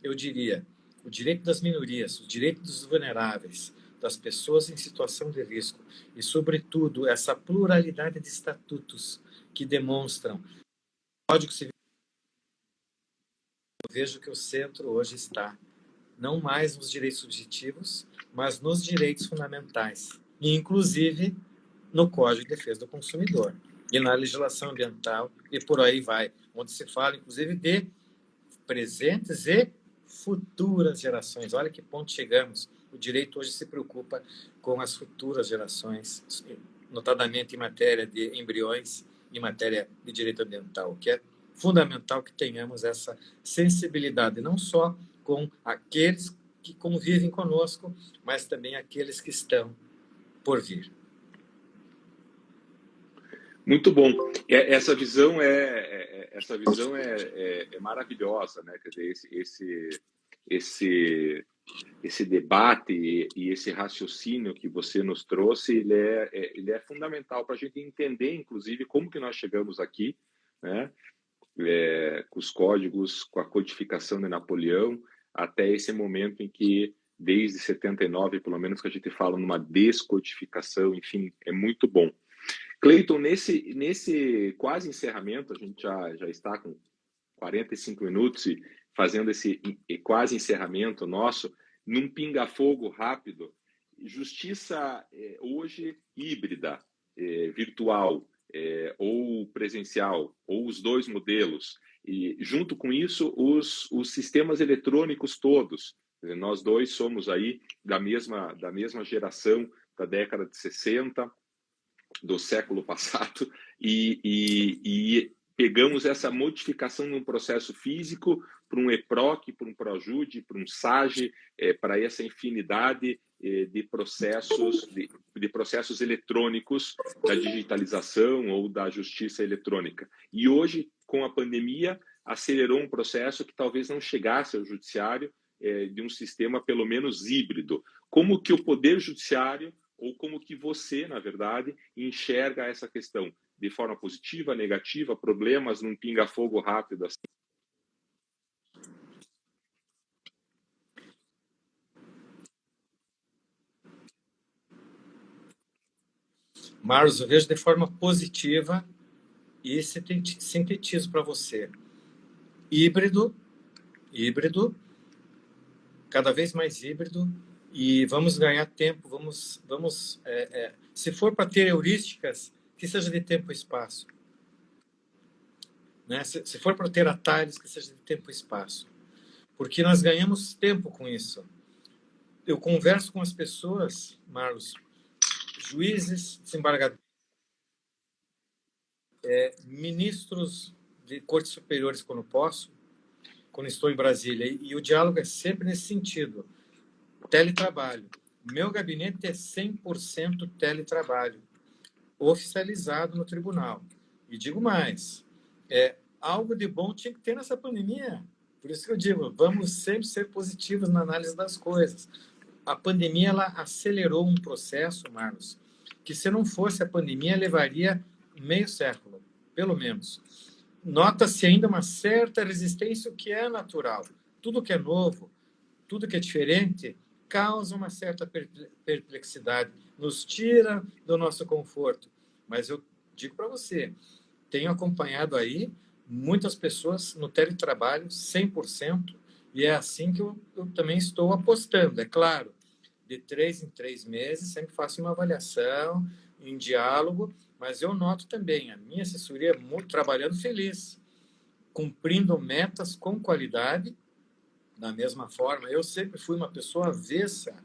eu diria o direito das minorias, o direito dos vulneráveis, das pessoas em situação de risco e, sobretudo, essa pluralidade de estatutos que demonstram o Código Civil. Eu vejo que o centro hoje está não mais nos direitos subjetivos, mas nos direitos fundamentais, e inclusive no Código de Defesa do Consumidor e na legislação ambiental e por aí vai, onde se fala inclusive de presentes e futuras gerações. Olha que ponto chegamos. O direito hoje se preocupa com as futuras gerações, notadamente em matéria de embriões e matéria de direito ambiental, que é fundamental que tenhamos essa sensibilidade, não só com aqueles que convivem conosco, mas também aqueles que estão por vir. Muito bom. Essa visão é maravilhosa, né? Quer dizer, esse debate e esse raciocínio que você nos trouxe, ele é fundamental para a gente entender, inclusive, como que nós chegamos aqui, né? Com os códigos, com a codificação de Napoleão, até esse momento em que, desde 79, pelo menos, que a gente fala numa descodificação, enfim, é muito bom. Cleiton, nesse quase encerramento, a gente já está com 45 minutos e fazendo esse quase encerramento nosso, num pinga-fogo rápido, justiça hoje híbrida, virtual, ou presencial, ou os dois modelos, e junto com isso os sistemas eletrônicos todos. Nós dois somos aí da mesma geração, da década de 60, do século passado, e pegamos essa modificação num processo físico para um EPROC, para um PROJUDE, para um SAGE, para essa infinidade de processos eletrônicos da digitalização ou da justiça eletrônica. E hoje, com a pandemia, acelerou um processo que talvez não chegasse ao judiciário de um sistema pelo menos híbrido. Como que o Poder Judiciário, ou como que você, na verdade, enxerga essa questão? De forma positiva, negativa, problemas num pinga-fogo rápido assim? Marlos, eu vejo de forma positiva e sintetizo para você. Híbrido, cada vez mais híbrido, e vamos ganhar tempo, se for para ter heurísticas, que seja de tempo e espaço. Né? Se for para ter atalhos, que seja de tempo e espaço. Porque nós ganhamos tempo com isso. Eu converso com as pessoas, Marlos, juízes, desembargadores, ministros de cortes superiores, quando posso, quando estou em Brasília, e o diálogo é sempre nesse sentido. Teletrabalho. Meu gabinete é 100% teletrabalho, oficializado no tribunal. E digo mais, algo de bom tinha que ter nessa pandemia. Por isso que eu digo, vamos sempre ser positivos na análise das coisas. A pandemia ela acelerou um processo, Marlos, que se não fosse a pandemia levaria meio século, pelo menos. Nota-se ainda uma certa resistência, o que é natural. Tudo que é novo, tudo que é diferente, causa uma certa perplexidade, nos tira do nosso conforto. Mas eu digo para você, tenho acompanhado aí muitas pessoas no teletrabalho 100%, e é assim que eu também estou apostando. É claro, de 3 em 3 meses, sempre faço uma avaliação, em diálogo, mas eu noto também a minha assessoria trabalhando feliz, cumprindo metas com qualidade. Da mesma forma, eu sempre fui uma pessoa avessa,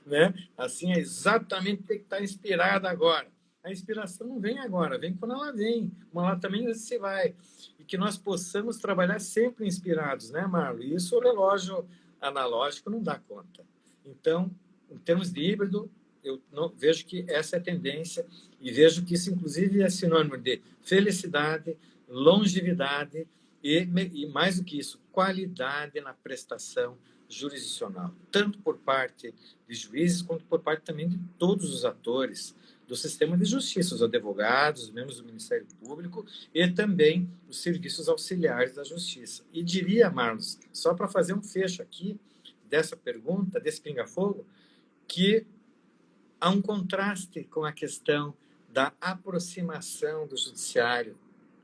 né? Assim, é exatamente tem que estar inspirada agora. A inspiração não vem agora, vem quando ela vem, mas ela também se vai. E que nós possamos trabalhar sempre inspirados, né, Marlon? E isso o relógio analógico não dá conta. Então, em termos de híbrido, eu não, vejo que essa é a tendência e vejo que isso, inclusive, é sinônimo de felicidade, longevidade e mais do que isso, qualidade na prestação jurisdicional, tanto por parte de juízes, quanto por parte também de todos os atores do sistema de justiça, os advogados, os membros do Ministério Público e também os serviços auxiliares da justiça. E diria, Marlos, só para fazer um fecho aqui dessa pergunta, desse pinga-fogo, que há um contraste com a questão da aproximação do judiciário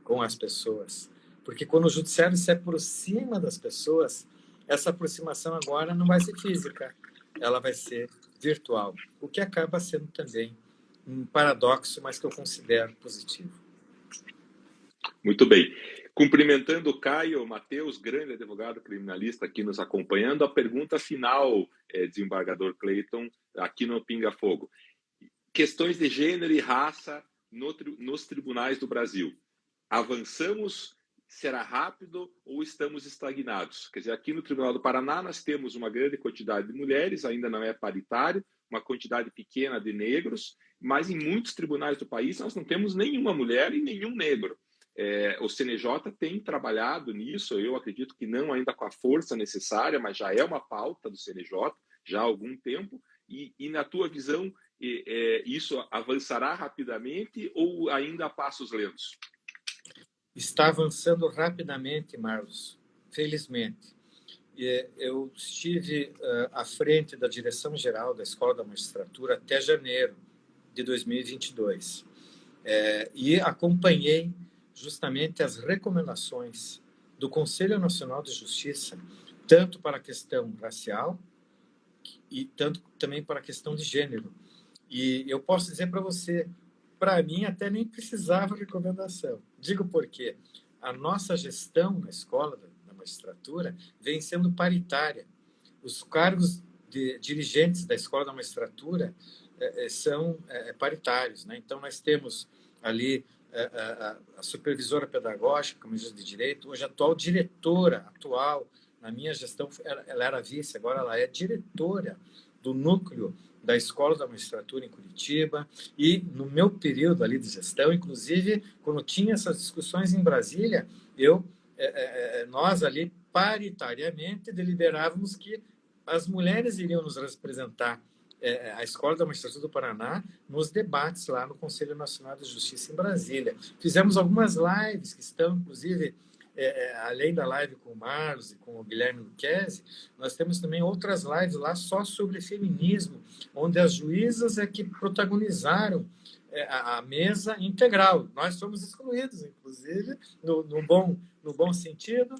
com as pessoas. Porque quando o judiciário se aproxima das pessoas, essa aproximação agora não vai ser física, ela vai ser virtual, o que acaba sendo também um paradoxo, mas que eu considero positivo. Muito bem. Cumprimentando o Caio Mateus, grande advogado criminalista aqui nos acompanhando, a pergunta final, desembargador Cleiton, aqui no Pinga Fogo. Questões de gênero e raça nos tribunais do Brasil. Avançamos será rápido ou estamos estagnados? Quer dizer, aqui no Tribunal do Paraná nós temos uma grande quantidade de mulheres, ainda não é paritário, uma quantidade pequena de negros, mas em muitos tribunais do país nós não temos nenhuma mulher e nenhum negro. O CNJ tem trabalhado nisso, eu acredito que não ainda com a força necessária, mas já é uma pauta do CNJ já há algum tempo, e na tua visão, isso avançará rapidamente ou ainda a passos lentos? Está avançando rapidamente, Marlos, felizmente. Eu estive à frente da direção-geral da Escola da Magistratura até janeiro de 2022 e acompanhei justamente as recomendações do Conselho Nacional de Justiça, tanto para a questão racial e tanto também para a questão de gênero. E eu posso dizer para você, para mim até nem precisava recomendação. Digo por quê? A nossa gestão na escola da magistratura vem sendo paritária. Os cargos de dirigentes da escola da magistratura são paritários, né? Então nós temos ali a supervisora pedagógica, como juiz de direito, hoje a atual diretora atual, na minha gestão ela era vice, agora ela é diretora do núcleo da Escola da Magistratura em Curitiba, e no meu período ali de gestão, inclusive, quando tinha essas discussões em Brasília, nós ali paritariamente deliberávamos que as mulheres iriam nos representar, a Escola da Magistratura do Paraná, nos debates lá no Conselho Nacional de Justiça em Brasília. Fizemos algumas lives que estão, inclusive, além da live com o Marlos e com o Guilherme Lucchesi, nós temos também outras lives lá só sobre feminismo, onde as juízas é que protagonizaram a mesa integral. Nós somos excluídos, inclusive, no bom sentido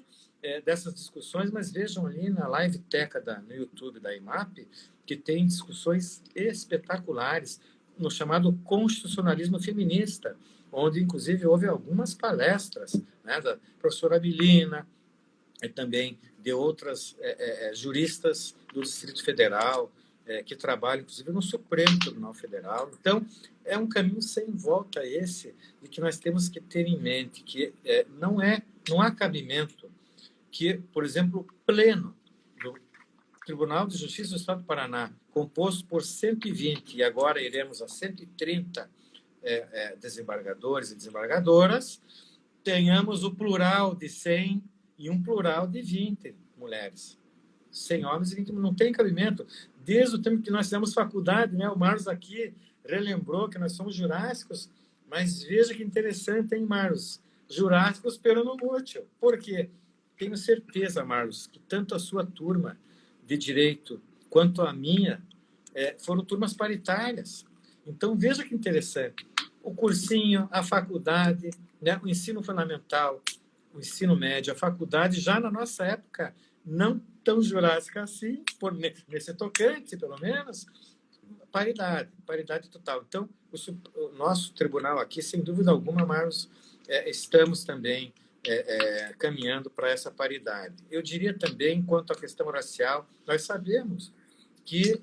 dessas discussões, mas vejam ali na live teca no YouTube da IMAP, que tem discussões espetaculares no chamado constitucionalismo feminista, onde, inclusive, houve algumas palestras, né, da professora Abilina, e também de outras juristas do Distrito Federal, que trabalham, inclusive, no Supremo Tribunal Federal. Então, é um caminho sem volta esse, e que nós temos que ter em mente que não há cabimento que, por exemplo, o pleno do Tribunal de Justiça do Estado do Paraná, composto por 120, e agora iremos a 130 desembargadores e desembargadoras, tenhamos o plural de 100 e um plural de 20 mulheres. 100 homens e 20 mulheres. Não tem cabimento. Desde o tempo que nós fizemos faculdade, né? O Marlos aqui relembrou que nós somos jurássicos, mas veja que interessante, hein, Marlos? Jurássicos pelo no mútil. Por quê? Tenho certeza, Marlos, que tanto a sua turma de direito quanto a minha foram turmas paritárias. Então, veja que interessante. O cursinho, a faculdade, né, o ensino fundamental, o ensino médio, a faculdade, já na nossa época, não tão jurássica assim, nesse tocante, pelo menos, paridade total. Então, o nosso tribunal aqui, sem dúvida alguma, Marlos, estamos também caminhando para essa paridade. Eu diria também, quanto à questão racial, nós sabemos que,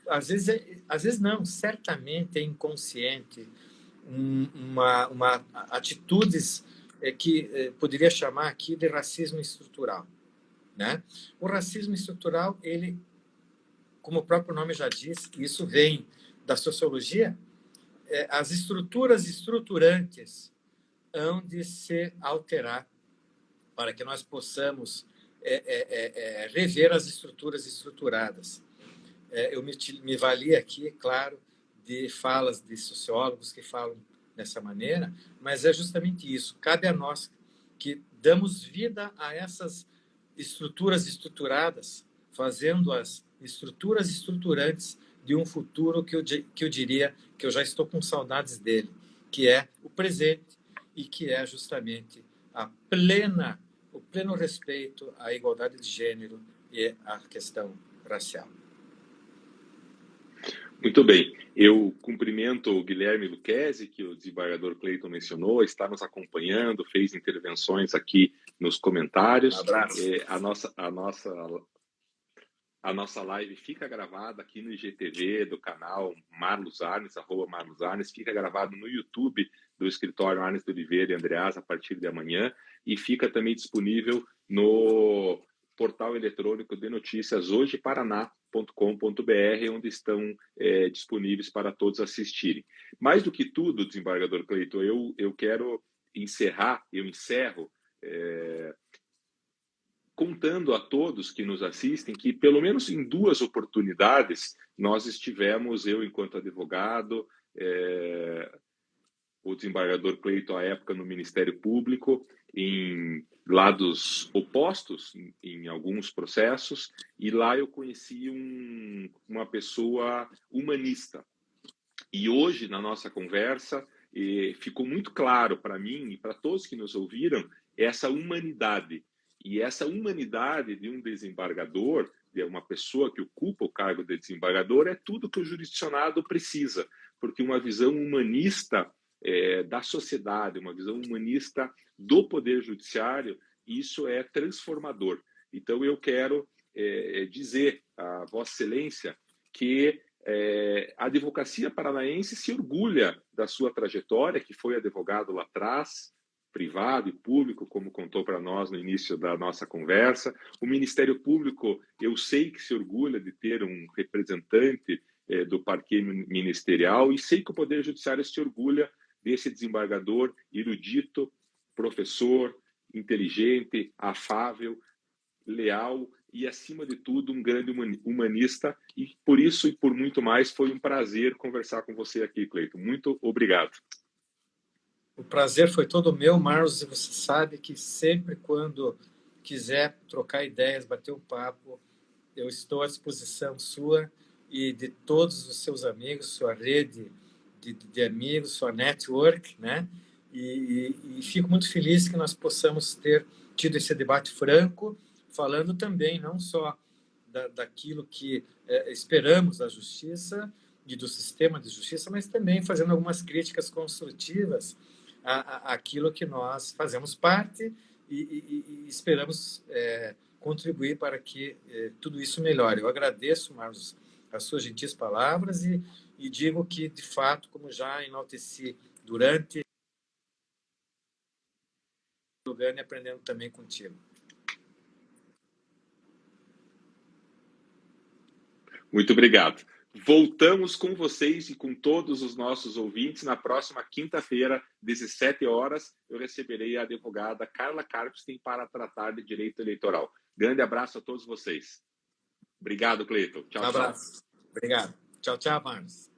às vezes não, certamente é inconsciente, atitudes que poderia chamar aqui de racismo estrutural, né? O racismo estrutural, ele, como o próprio nome já diz, isso vem da sociologia, as estruturas estruturantes hão de se alterar para que nós possamos rever as estruturas estruturadas. Eu me vali aqui, claro, de falas de sociólogos que falam dessa maneira, mas é justamente isso. Cabe a nós que damos vida a essas estruturas estruturadas, fazendo as estruturas estruturantes de um futuro que eu diria que eu já estou com saudades dele, que é o presente e que é justamente o pleno respeito à igualdade de gênero e à questão racial. Muito bem. Eu cumprimento o Guilherme Lucchesi, que o desembargador Cleiton mencionou, está nos acompanhando, fez intervenções aqui nos comentários. Um abraço. A nossa live fica gravada aqui no IGTV do canal Marlos Arnes, @Marlos Arnes, fica gravado no YouTube do escritório Arnes de Oliveira e Andreas a partir de amanhã, e fica também disponível no portal eletrônico de notícias hojeparaná.com.br, onde estão disponíveis para todos assistirem. Mais do que tudo, desembargador Cleiton, eu quero encerro contando a todos que nos assistem que, pelo menos em 2 oportunidades, nós estivemos, eu enquanto advogado, o desembargador Cleiton, à época, no Ministério Público, em lados opostos em alguns processos, e lá eu conheci uma pessoa humanista. E hoje, na nossa conversa, ficou muito claro para mim e para todos que nos ouviram essa humanidade. E essa humanidade de um desembargador, de uma pessoa que ocupa o cargo de desembargador, é tudo que o jurisdicionado precisa, porque uma visão humanista da sociedade, uma visão humanista do Poder Judiciário, isso é transformador. Então, eu quero dizer a Vossa Excelência que a advocacia paranaense se orgulha da sua trajetória, que foi advogado lá atrás, privado e público, como contou para nós no início da nossa conversa. O Ministério Público, eu sei que se orgulha de ter um representante do parquê ministerial, e sei que o Poder Judiciário se orgulha desse desembargador erudito, professor, inteligente, afável, leal e, acima de tudo, um grande humanista. E por isso e por muito mais, foi um prazer conversar com você aqui, Cleiton. Muito obrigado. O prazer foi todo meu, Marlos, e você sabe que sempre quando quiser trocar ideias, bater um papo, eu estou à disposição sua e de todos os seus amigos, sua rede de amigos, sua network, né? E fico muito feliz que nós possamos ter tido esse debate franco, falando também não só daquilo que esperamos da justiça e do sistema de justiça, mas também fazendo algumas críticas construtivas àquilo que nós fazemos parte e esperamos contribuir para que tudo isso melhore. Eu agradeço, Marlos, as suas gentis palavras e digo que, de fato, como já enalteci durante o Gane, aprendendo também contigo. Muito obrigado. Voltamos com vocês e com todos os nossos ouvintes na próxima quinta-feira, 17 horas. Eu receberei a advogada Carla Karpstein para tratar de direito eleitoral. Grande abraço a todos vocês. Obrigado, Cleiton. Tchau, tchau. Um abraço. Obrigado. Tchau, tchau, Marlos.